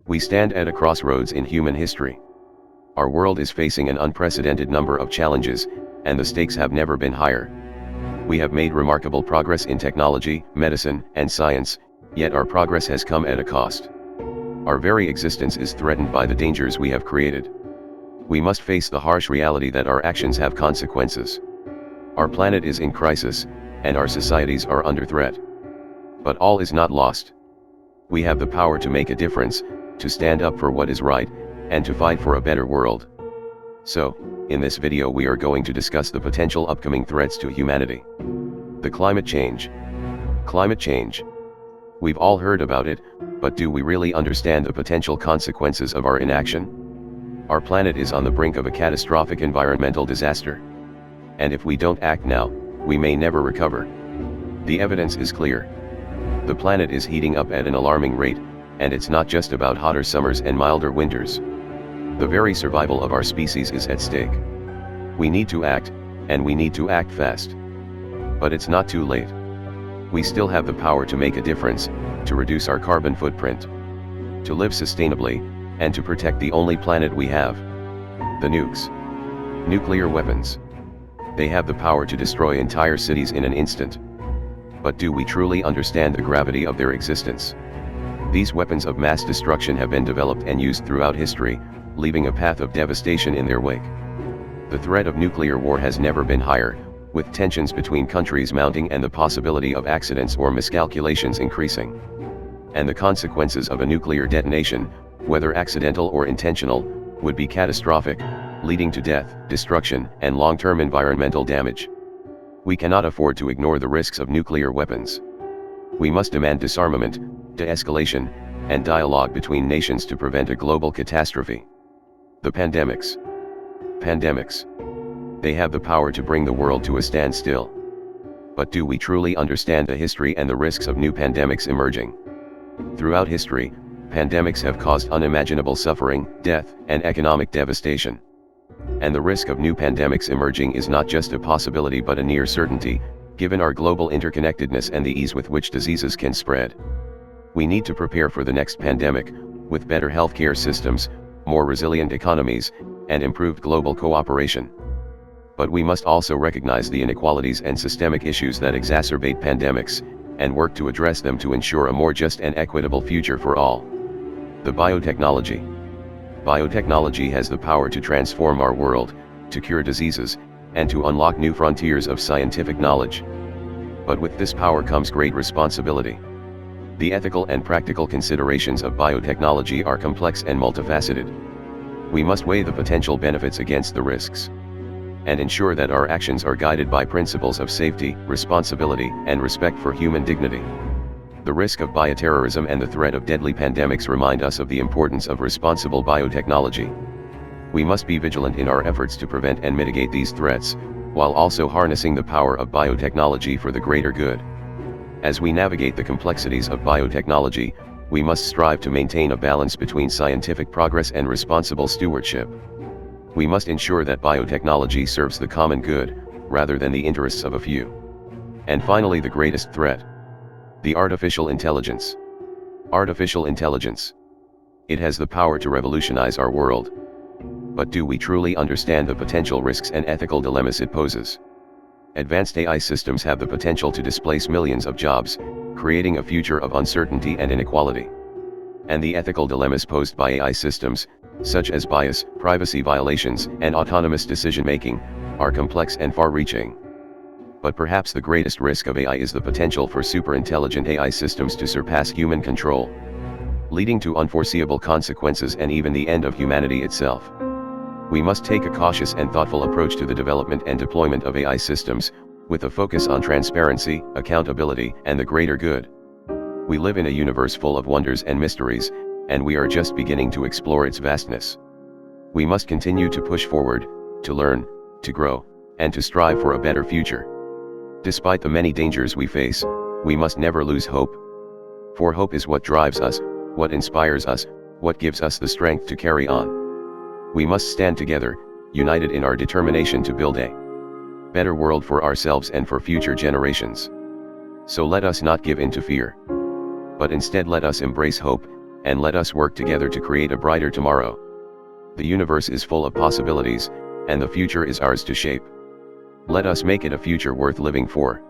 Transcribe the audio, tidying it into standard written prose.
We stand at a crossroads in human history. Our world is facing an unprecedented number of challenges, and the stakes have never been higher. We have made remarkable progress in technology, medicine, and science, yet our progress has come at a cost. Our very existence is threatened by the dangers we have created. We must face the harsh reality that our actions have consequences. Our planet is in crisis, and our societies are under threat. But all is not lost. We have the power to make a difference, to stand up for what is right, and to fight for a better world. So, in this video we are going to discuss the potential upcoming threats to humanity. The climate change. Climate change. We've all heard about it, but do we really understand the potential consequences of our inaction? Our planet is on the brink of a catastrophic environmental disaster. And if we don't act now, we may never recover. The evidence is clear. The planet is heating up at an alarming rate, and it's not just about hotter summers and milder winters. The very survival of our species is at stake. We need to act, and we need to act fast. But it's not too late. We still have the power to make a difference, to reduce our carbon footprint, to live sustainably, and to protect the only planet we have. The nukes. Nuclear weapons. They have the power to destroy entire cities in an instant. But do we truly understand the gravity of their existence? These weapons of mass destruction have been developed and used throughout history, leaving a path of devastation in their wake. The threat of nuclear war has never been higher, with tensions between countries mounting and the possibility of accidents or miscalculations increasing. And the consequences of a nuclear detonation, whether accidental or intentional, would be catastrophic, leading to death, destruction, and long-term environmental damage. We cannot afford to ignore the risks of nuclear weapons. We must demand disarmament, de-escalation, and dialogue between nations to prevent a global catastrophe. The pandemics. Pandemics. They have the power to bring the world to a standstill. But do we truly understand the history and the risks of new pandemics emerging? Throughout history, pandemics have caused unimaginable suffering, death, and economic devastation. And the risk of new pandemics emerging is not just a possibility but a near certainty, given our global interconnectedness and the ease with which diseases can spread. We need to prepare for the next pandemic, with better healthcare systems, more resilient economies, and improved global cooperation. But we must also recognize the inequalities and systemic issues that exacerbate pandemics, and work to address them to ensure a more just and equitable future for all. The biotechnology. Biotechnology has the power to transform our world, to cure diseases, and to unlock new frontiers of scientific knowledge. But with this power comes great responsibility. The ethical and practical considerations of biotechnology are complex and multifaceted. We must weigh the potential benefits against the risks, and ensure that our actions are guided by principles of safety, responsibility, and respect for human dignity. The risk of bioterrorism and the threat of deadly pandemics remind us of the importance of responsible biotechnology. We must be vigilant in our efforts to prevent and mitigate these threats, while also harnessing the power of biotechnology for the greater good. As we navigate the complexities of biotechnology, we must strive to maintain a balance between scientific progress and responsible stewardship. We must ensure that biotechnology serves the common good, rather than the interests of a few. And finally, the greatest threat. The artificial intelligence. Artificial intelligence. It has the power to revolutionize our world. But do we truly understand the potential risks and ethical dilemmas it poses? Advanced AI systems have the potential to displace millions of jobs, creating a future of uncertainty and inequality. And the ethical dilemmas posed by AI systems, such as bias, privacy violations, and autonomous decision-making, are complex and far-reaching. But perhaps the greatest risk of AI is the potential for super-intelligent AI systems to surpass human control, leading to unforeseeable consequences and even the end of humanity itself. We must take a cautious and thoughtful approach to the development and deployment of AI systems, with a focus on transparency, accountability, and the greater good. We live in a universe full of wonders and mysteries, and we are just beginning to explore its vastness. We must continue to push forward, to learn, to grow, and to strive for a better future. Despite the many dangers we face, we must never lose hope. For hope is what drives us, what inspires us, what gives us the strength to carry on. We must stand together, united in our determination to build a better world for ourselves and for future generations. So let us not give in to fear, but instead let us embrace hope, and let us work together to create a brighter tomorrow. The universe is full of possibilities, and the future is ours to shape. Let us make it a future worth living for.